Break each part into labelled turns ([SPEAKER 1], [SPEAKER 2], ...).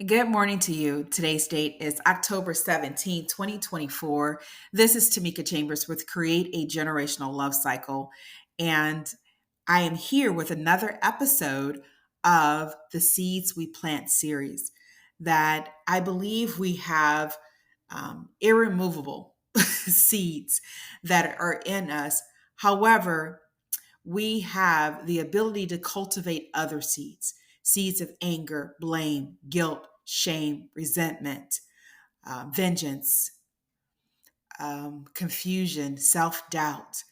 [SPEAKER 1] Good morning to you. Today's date is October 17, 2024. This is Tamika Chambers with Create a Generational Love Cycle. And I am here with another episode of the Seeds We Plant series that I believe we have irremovable seeds that are in us. However, we have the ability to cultivate other seeds, seeds of anger, blame, guilt, shame, resentment, vengeance, confusion, self doubt.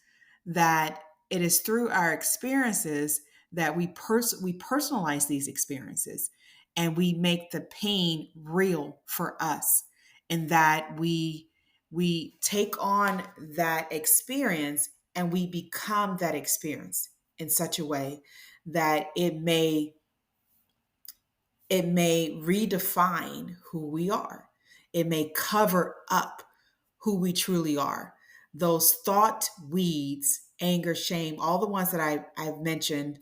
[SPEAKER 1] That it is through our experiences that we personalize these experiences and we make the pain real for us, and that we take on that experience and we become that experience in such a way that it may redefine who we are. It may cover up who we truly are. Those thought weeds, anger, shame, all the ones that I've mentioned,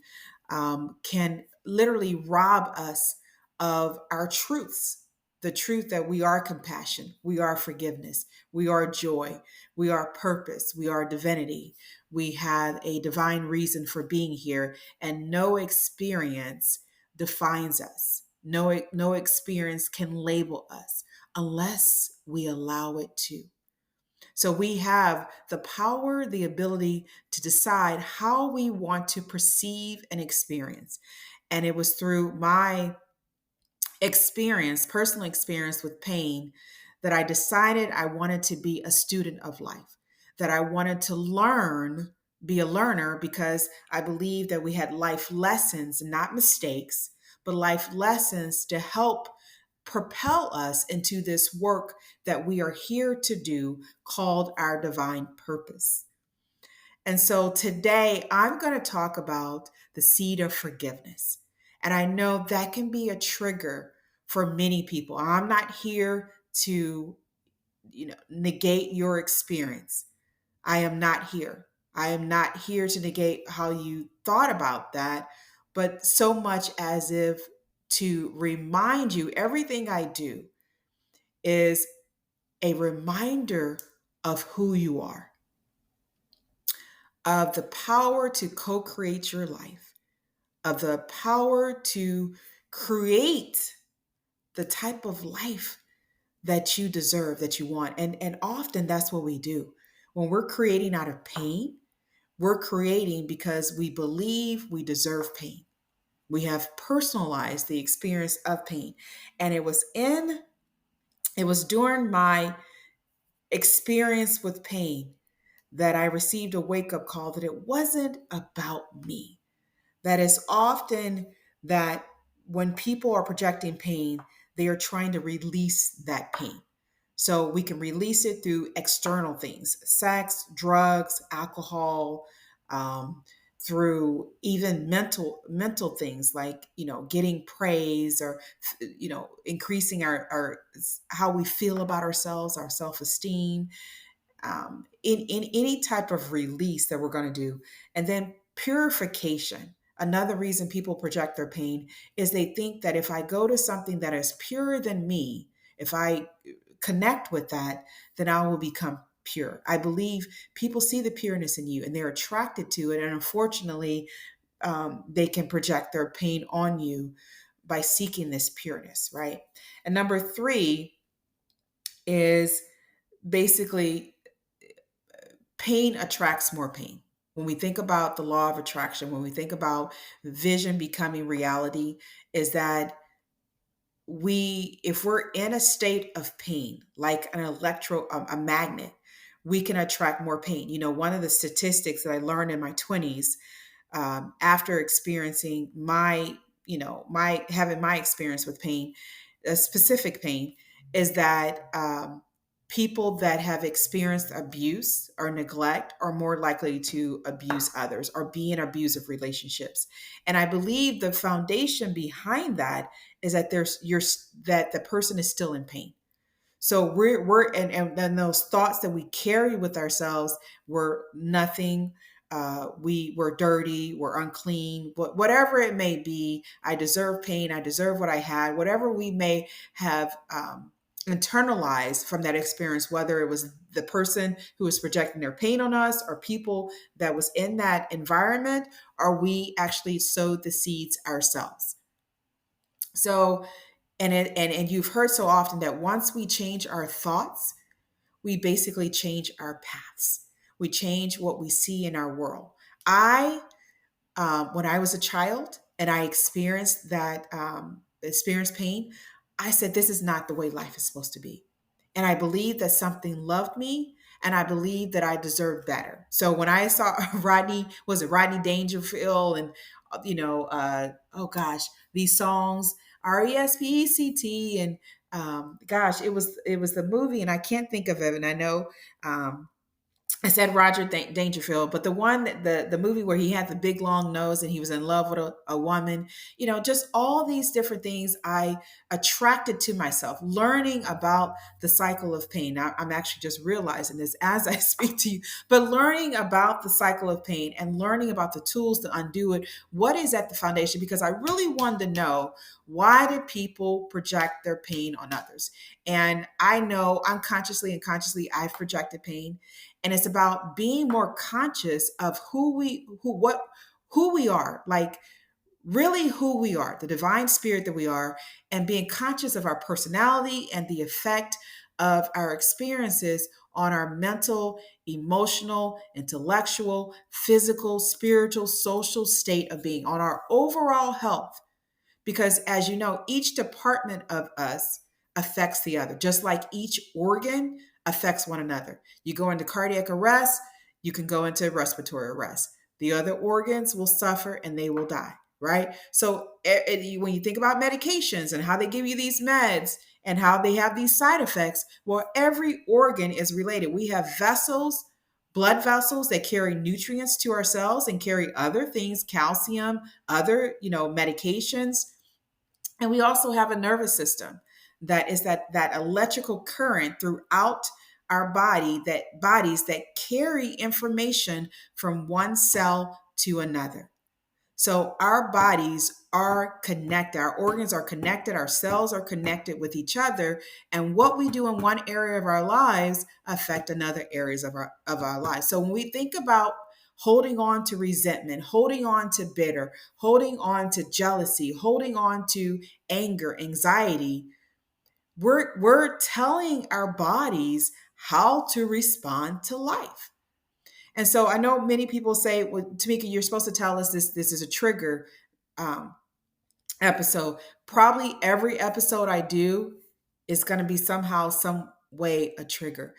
[SPEAKER 1] can literally rob us of our truths. The truth that we are compassion, we are forgiveness, we are joy, we are purpose, we are divinity, we have a divine reason for being here, and no experience defines us. No experience can label us unless we allow it to. So we have the power, the ability to decide how we want to perceive an experience. And it was through my experience, personal experience with pain, that I decided I wanted to be a student of life, that I wanted to learn, be a learner, because I believe that we had life lessons, not mistakes, but life lessons to help propel us into this work that we are here to do called our divine purpose. And so today I'm going to talk about the seed of forgiveness. And I know that can be a trigger for many people. I'm not here to, negate your experience. I am not here. I am not here to negate how you thought about that, but so much as if to remind you everything I do is a reminder of who you are, of the power to co create your life, of the power to create the type of life that you deserve, that you want. And often that's what we do. When we're creating out of pain, we're creating because we believe we deserve pain. We have personalized the experience of pain. And it was during my experience with pain that I received a wake up call that it wasn't about me. That is often that when people are projecting pain, they are trying to release that pain. So we can release it through external things, sex, drugs, alcohol, through even mental things like getting praise, or increasing our how we feel about ourselves, our self-esteem, in any type of release that we're going to do. And then purification. Another reason people project their pain is they think that if I go to something that is purer than me, if I connect with that, then I will become pure. I believe people see the pureness in you and they're attracted to it. And unfortunately, they can project their pain on you by seeking this pureness, right? And number three is basically pain attracts more pain. When we think about the law of attraction, when we think about vision becoming reality, is that if we're in a state of pain, like a magnet, we can attract more pain. One of the statistics that I learned in my 20s, after experiencing having my experience with pain, a specific pain, is that people that have experienced abuse or neglect are more likely to abuse others or be in abusive relationships. And I believe the foundation behind that is that that the person is still in pain. So we're and then those thoughts that we carry with ourselves were nothing we were dirty, we're unclean, whatever it may be. I deserve pain. I deserve what I had. Whatever we may have internalized from that experience, whether it was the person who was projecting their pain on us, or people that was in that environment, or we actually sowed the seeds ourselves. So, and you've heard so often that once we change our thoughts, we basically change our paths. We change what we see in our world. I when I was a child and I experienced that experienced pain, I said, "This is not the way life is supposed to be," and I believed that something loved me, and I believed that I deserved better. So when I saw Rodney, was it Rodney Dangerfield, and oh gosh, these songs Respect, and gosh, it was the movie, and I can't think of it, and I know. I said Roger Dangerfield, but the one the movie where he had the big long nose and he was in love with a woman, just all these different things I attracted to myself, learning about the cycle of pain. Now, I'm actually just realizing this as I speak to you, but learning about the cycle of pain and learning about the tools to undo it. What is at the foundation? Because I really wanted to know, why do people project their pain on others? And I know unconsciously and consciously I've projected pain, and it's about being more conscious of who we are, like really who we are, the divine spirit that we are, and being conscious of our personality and the effect of our experiences on our mental, emotional, intellectual, physical, spiritual, social state of being, on our overall health. Because as you know, each department of us affects the other, just like each organ affects one another. You go into cardiac arrest, you can go into respiratory arrest. The other organs will suffer and they will die, right? So when you think about medications and how they give you these meds and how they have these side effects, well, every organ is related. We have vessels, blood vessels that carry nutrients to our cells and carry other things, calcium, other, medications. And we also have a nervous system that is that electrical current throughout our bodies that carry information from one cell to another. So our bodies are connected, our organs are connected, our cells are connected with each other, and what we do in one area of our lives affect another areas of our lives. So when we think about holding on to resentment, holding on to bitter, holding on to jealousy, holding on to anger, anxiety, we're telling our bodies how to respond to life. And so I know many people say, well, Tamika, you're supposed to tell us this is a trigger um, episode. Probably every episode I do is going to be somehow, some way a trigger.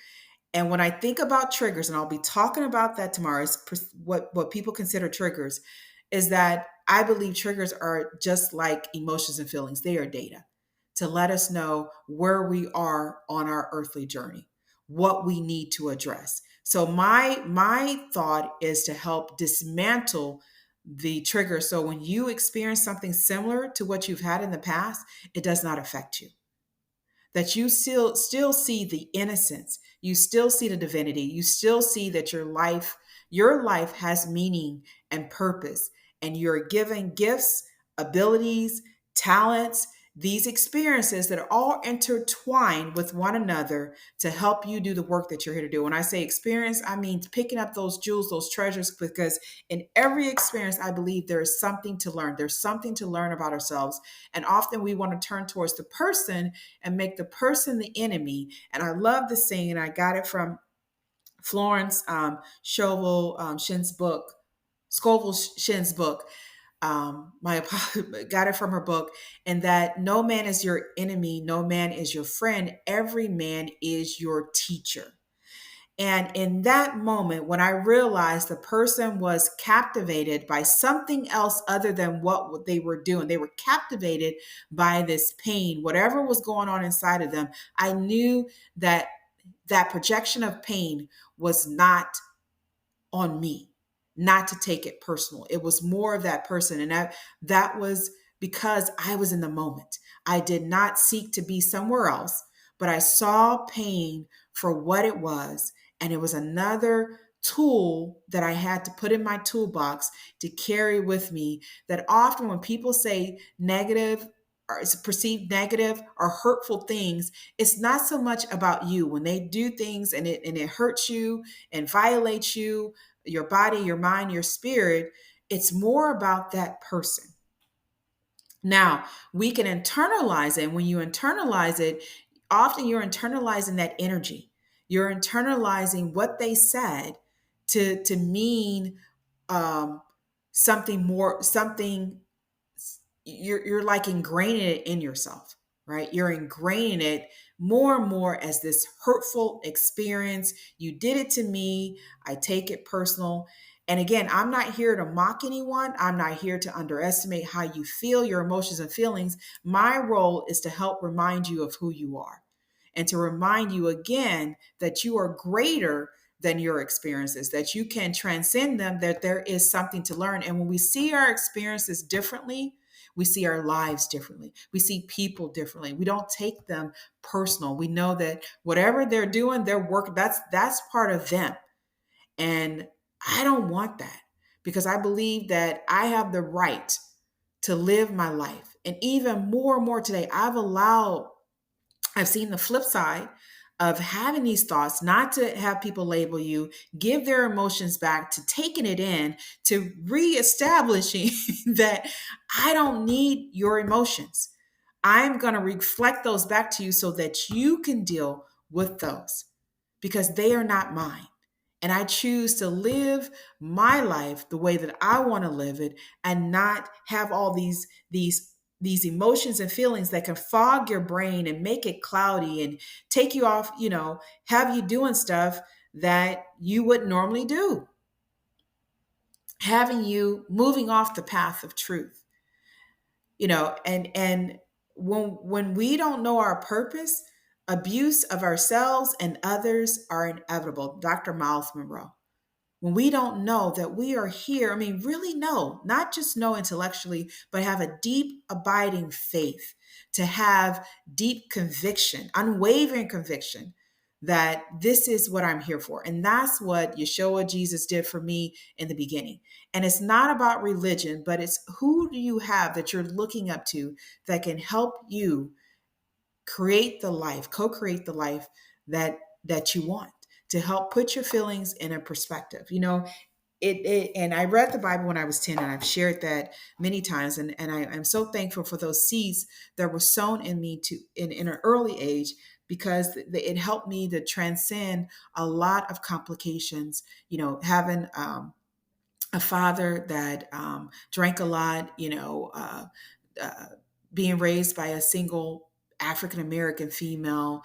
[SPEAKER 1] And when I think about triggers, and I'll be talking about that tomorrow, is what people consider triggers, is that I believe triggers are just like emotions and feelings. They are data to let us know where we are on our earthly journey, what we need to address. So my thought is to help dismantle the trigger. So when you experience something similar to what you've had in the past, it does not affect you, that you still see the innocence, you still see the divinity, you still see that your life has meaning and purpose, and you're given gifts, abilities, talents, these experiences that are all intertwined with one another to help you do the work that you're here to do. When I say experience, I mean picking up those jewels, those treasures, because in every experience, I believe there is something to learn. There's something to learn about ourselves. And often we want to turn towards the person and make the person the enemy. And I love this saying, and I got it from Florence Scovel Shin's book, Scovel Shin's book. My got it from her book, and that no man is your enemy, no man is your friend, every man is your teacher. And in that moment, when I realized the person was captivated by something else other than what they were doing, they were captivated by this pain, whatever was going on inside of them, I knew that that projection of pain was not on me, not to take it personal. It was more of that person. And that was because I was in the moment. I did not seek to be somewhere else, but I saw pain for what it was. And it was another tool that I had to put in my toolbox to carry with me, that often when people say negative or is perceived negative or hurtful things, it's not so much about you. When they do things and it hurts you and violates you, your body, your mind, your spirit, it's more about that person. Now, we can internalize it. And when you internalize it, often you're internalizing that energy. You're internalizing what they said to mean um, something more, something you're like ingraining it in yourself, right? You're ingraining it more and more as this hurtful experience. You did it to me. I take it personal. And again, I'm not here to mock anyone. I'm not here to underestimate how you feel, your emotions and feelings. My role is to help remind you of who you are and to remind you again that you are greater than your experiences, that you can transcend them, that there is something to learn. And when we see our experiences differently, we see our lives differently. We see people differently. We don't take them personal. We know that whatever they're doing, their work, that's part of them. And I don't want that, because I believe that I have the right to live my life. And even more and more today, I've seen the flip side of having these thoughts, not to have people label you, give their emotions back, to taking it in, to reestablishing that I don't need your emotions. I'm going to reflect those back to you so that you can deal with those, because they are not mine. And I choose to live my life the way that I want to live it, and not have all these emotions and feelings that can fog your brain and make it cloudy and take you off, have you doing stuff that you wouldn't normally do, having you moving off the path of truth. And when we don't know our purpose, abuse of ourselves and others are inevitable. Dr. Miles Monroe. When we don't know that we are here, I mean, really know, not just know intellectually, but have a deep, abiding faith, to have deep conviction, unwavering conviction that this is what I'm here for. And that's what Yeshua, Jesus, did for me in the beginning. And it's not about religion, but it's who do you have that you're looking up to that can help you create the life, co-create the life that you want, to help put your feelings in a perspective. And I read the Bible when I was 10, and I've shared that many times. And I'm so thankful for those seeds that were sown in me in an early age, because it helped me to transcend a lot of complications, having a father that drank a lot, uh, being raised by a single African American female,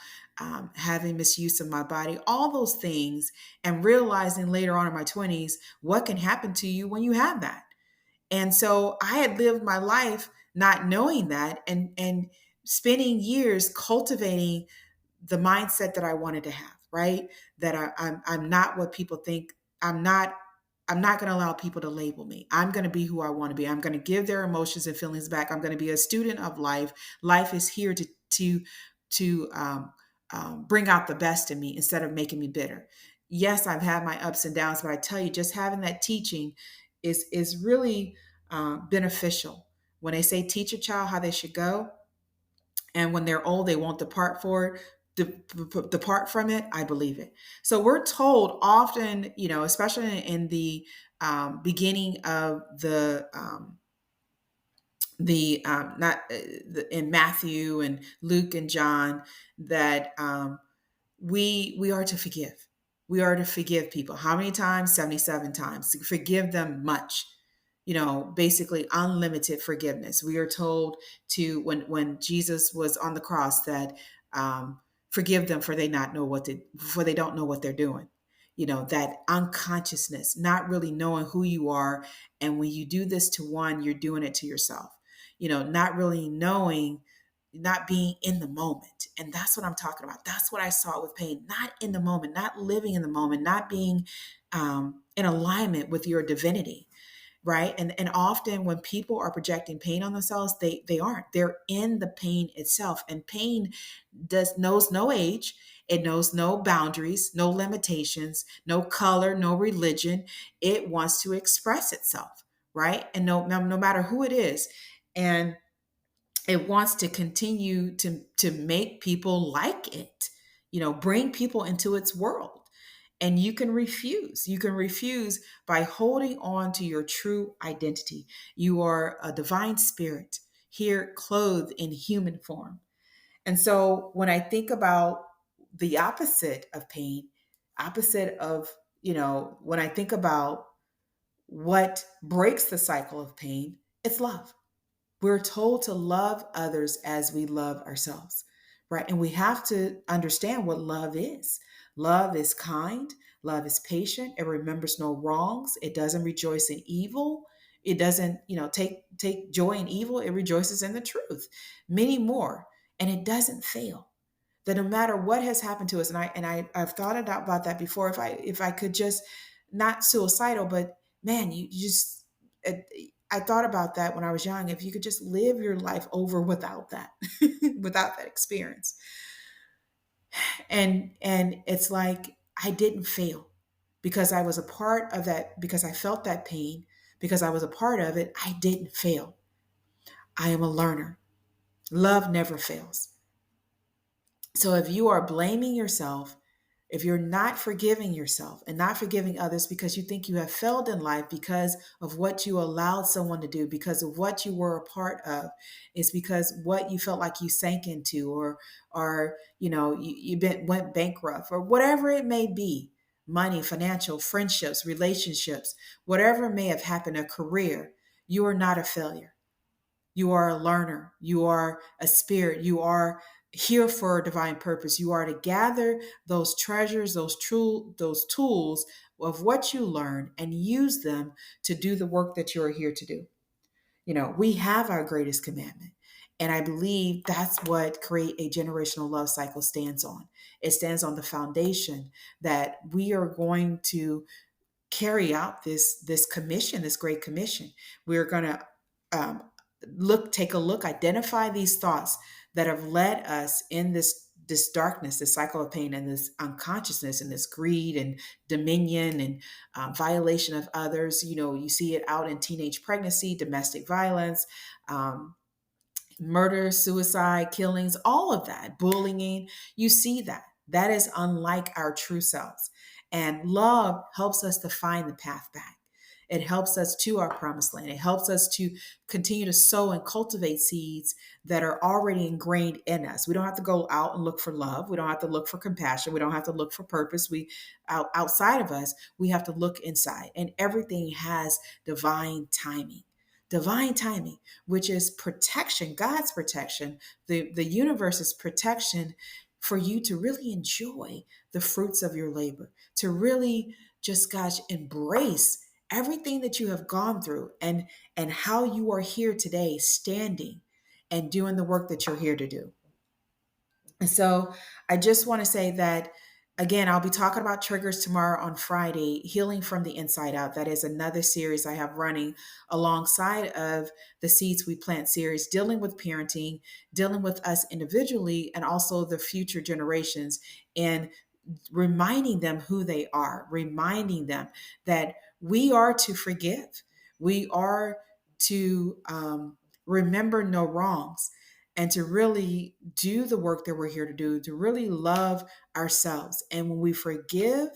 [SPEAKER 1] having misuse of my body, all those things, and realizing later on in my 20s what can happen to you when you have that. And so I had lived my life not knowing that, and spending years cultivating the mindset that I wanted to have, right? That I'm not what people think. I'm not. I'm not going to allow people to label me. I'm going to be who I want to be. I'm going to give their emotions and feelings back. I'm going to be a student of life. Life is here to bring out the best in me instead of making me bitter. Yes, I've had my ups and downs, but I tell you, just having that teaching is really beneficial. When they say teach a child how they should go, and when they're old, they won't depart from it. I believe it. So we're told often, especially in the beginning of the not in Matthew and Luke and John, that we are to forgive. We are to forgive people. How many times? 77 times. Forgive them much. Basically unlimited forgiveness. We are told to, when Jesus was on the cross, that forgive them, for they don't know what they're doing. That unconsciousness, not really knowing who you are, and when you do this to one, you're doing it to yourself. Not really knowing, not being in the moment. And that's what I'm talking about. That's what I saw with pain. Not in the moment, not living in the moment, not being in alignment with your divinity. right? And often when people are projecting pain on themselves, they aren't. They're in the pain itself. And pain does knows no age, it knows no boundaries, no limitations, no color, no religion. It wants to express itself, right? And no matter who it is. And it wants to continue to make people like it, bring people into its world. And you can refuse by holding on to your true identity. You are a divine spirit here clothed in human form. And so when I think about the opposite of pain, opposite of, when I think about what breaks the cycle of pain, it's love. We're told to love others as we love ourselves, right? And we have to understand what love is. Love is kind, love is patient, it remembers no wrongs, it doesn't rejoice in evil. It doesn't, take joy in evil, it rejoices in the truth. Many more, and it doesn't fail. That no matter what has happened to us, I've thought about that before. If I could just, not suicidal, but man, you just I thought about that when I was young. If you could just live your life over without that, without that experience, and it's like I didn't fail because I was a part of that. Because I felt that pain. Because I was a part of it, I didn't fail. I am a learner. Love never fails. So if you are blaming yourself, if you're not forgiving yourself and not forgiving others because you think you have failed in life because of what you allowed someone to do, because of what you were a part of, is because what you felt like you sank into, or went bankrupt, or whatever it may be, money, financial, friendships, relationships, whatever may have happened, a career, you are not a failure. You are a learner. You are a spirit. You are here for a divine purpose. You are to gather those treasures, those tools of what you learned and use them to do the work that you are here to do. We have our greatest commandment. And I believe that's what Create a Generational Love Cycle stands on. It stands on the foundation that we are going to carry out this commission, this great commission. We're going to um, take a look, identify these thoughts that have led us in this darkness, this cycle of pain, and this unconsciousness, and this greed and dominion and violation of others. You see it out in teenage pregnancy, domestic violence, murder, suicide, killings, all of that, bullying. You see that. That is unlike our true selves. And love helps us to find the path back. It helps us to our promised land. It helps us to continue to sow and cultivate seeds that are already ingrained in us. We don't have to go out and look for love. We don't have to look for compassion. We don't have to look for purpose. Outside of us, we have to look inside. And everything has divine timing. Divine timing, which is protection, God's protection, the universe's protection for you to really enjoy the fruits of your labor, to really just, gosh, embrace everything that you have gone through, and how you are here today, standing and doing the work that you're here to do. And so I just want to say that, again, I'll be talking about triggers tomorrow on Friday, Healing from the Inside Out. That is another series I have running alongside of the Seeds We Plant series, dealing with parenting, dealing with us individually, and also the future generations, and reminding them who they are, reminding them that we are to forgive. We are to remember no wrongs, and to really do the work that we're here to do, to really love ourselves. And when we forgive,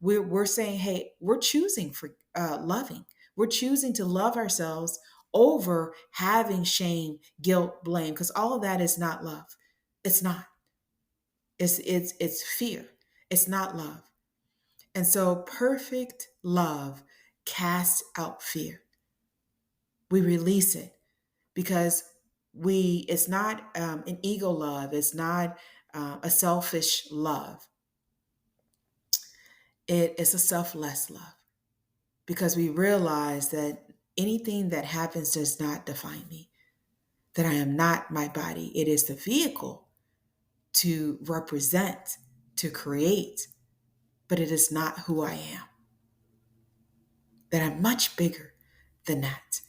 [SPEAKER 1] we're saying, hey, we're choosing for loving. We're choosing to love ourselves over having shame, guilt, blame, because all of that is not love. It's not. It's fear. It's not love. And so perfect love casts out fear. We release it because it's not an ego love. It's not a selfish love. It is a selfless love, because we realize that anything that happens does not define me, that I am not my body. It is the vehicle to represent, to create, but it is not who I am. That I'm much bigger, than that.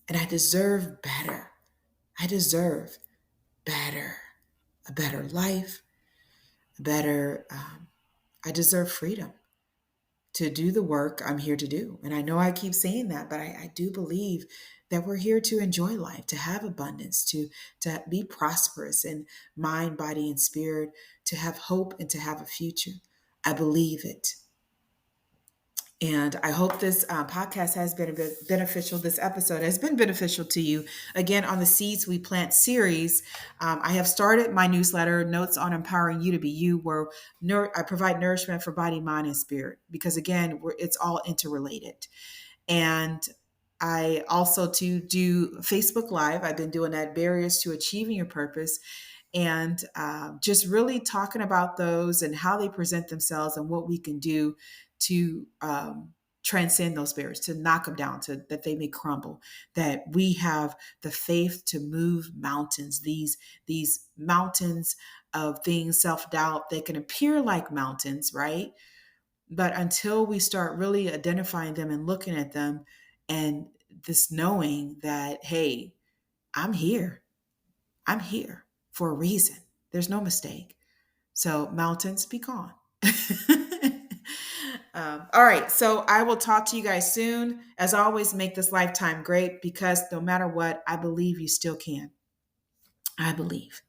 [SPEAKER 1] And I deserve better. I deserve better, a better life, a better, I deserve freedom to do the work I'm here to do. And I know I keep saying that, but I do believe that we're here to enjoy life, to have abundance, to be prosperous in mind, body, and spirit, to have hope and to have a future. I believe it. And I hope this podcast has been a bit beneficial. This episode has been beneficial to you. Again, on the Seeds We Plant series, I have started my newsletter, Notes on Empowering You to Be You, where I provide nourishment for body, mind, and spirit. Because again, it's all interrelated. And I also to do Facebook Live. I've been doing that, Barriers to Achieving Your Purpose, and just really talking about those and how they present themselves and what we can do to transcend those barriers, to knock them down, to that they may crumble. That we have the faith to move mountains. These mountains of things, self doubt, they can appear like mountains, right? But until we start really identifying them and looking at them, and this knowing that, hey, I'm here. I'm here for a reason. There's no mistake. So, mountains, be gone. All right. So, I will talk to you guys soon. As always, make this lifetime great, because no matter what, I believe you still can. I believe.